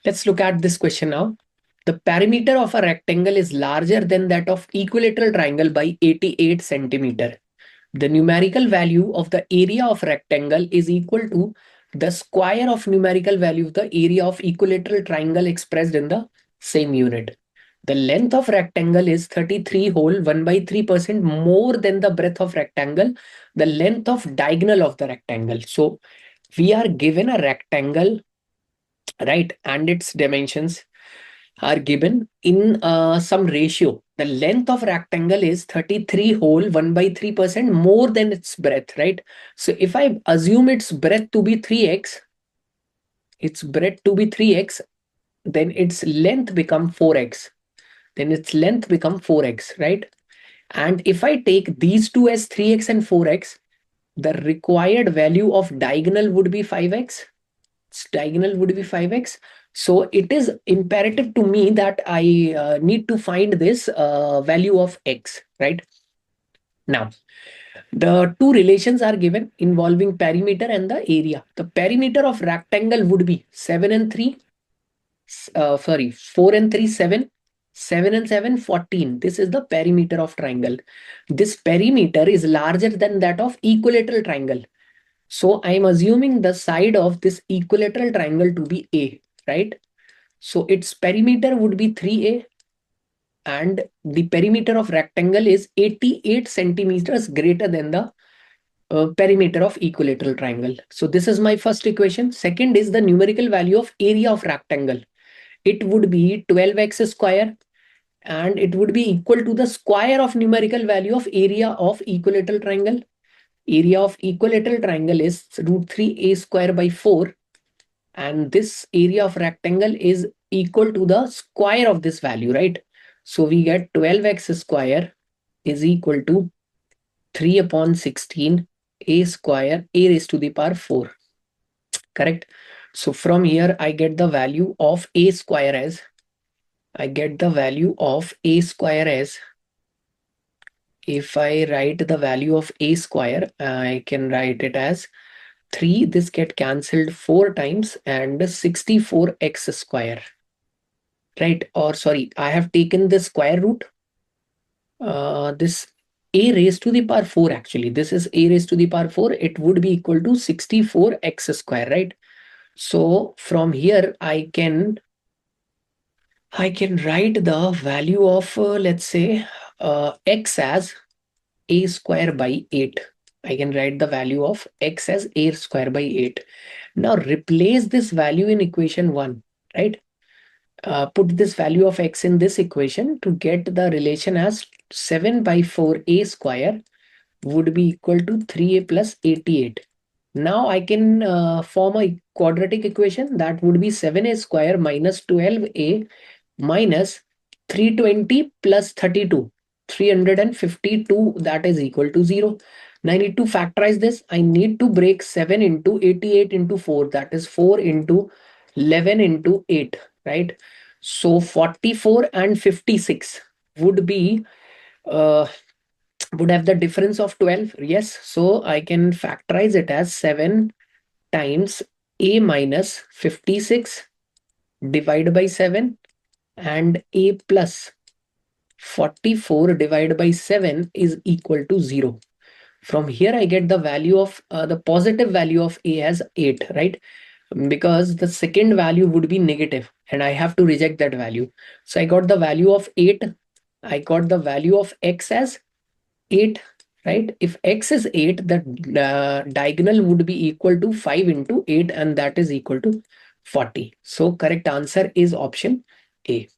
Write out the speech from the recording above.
Let's look at this question now. The perimeter of a rectangle is larger than that of equilateral triangle by 88 centimeter. The numerical value of the area of rectangle is equal to the square of numerical value of the area of equilateral triangle expressed in the same unit. The length of rectangle is 33 whole 1 by 3% more than the breadth of rectangle, the length of diagonal of the rectangle. So we are given a rectangle, right? And its dimensions are given in some ratio. The length of rectangle is 33 whole 1 by 3% more than its breadth, right? So if I assume its breadth to be 3x, then its length become 4x. Right? And if I take these two as 3x and 4x, the required value of diagonal would be 5x. So it is imperative to me that I need to find this value of x, right? Now, the two relations are given involving perimeter and the area. The perimeter of rectangle would be 4 and 3, 7, 7 and 7, 14. This is the perimeter of triangle. This perimeter is larger than that of equilateral triangle. So I'm assuming the side of this equilateral triangle to be A, right? So its perimeter would be 3A and the perimeter of rectangle is 88 centimeters greater than the perimeter of equilateral triangle. So this is my first equation. Second is the numerical value of area of rectangle. It would be 12x square and it would be equal to the square of numerical value of area of equilateral triangle. Area of equilateral triangle is root 3a square by 4. And this area of rectangle is equal to the square of this value, right? So we get 12x square is equal to 3 upon 16 a square a raised to the power 4. Correct? So from here, I get the value of a square as, if I write the value of a square, I can write it as 3, this get cancelled 4 times and 64x square, right? Or sorry, I have taken the square root. This a raised to the power 4 actually, this is a raised to the power 4, it would be equal to 64x square, right? So from here, I can write the value of, let's say, x as a square by 8. I can write the value of x as a square by 8. Now replace this value in equation 1, right? Put this value of x in this equation to get the relation as 7 by 4 a square would be equal to 3a plus 88. Now I can form a quadratic equation that would be 7a square minus 12a minus 320 plus 32. 352, that is equal to 0. Now I need to factorize this. I need to break 7 into 88 into 4, that is 4 into 11 into 8, right? So 44 and 56 would be would have the difference of 12. Yes, so I can factorize it as 7 times a minus 56 divided by 7 and a plus 44 divided by 7 is equal to 0. From here, I get the value of the positive value of a as 8, right? Because the second value would be negative and I have to reject that value. So I got the value of 8. I got the value of x as 8, right? If x is 8, the diagonal would be equal to 5 into 8 and that is equal to 40. So correct answer is option A.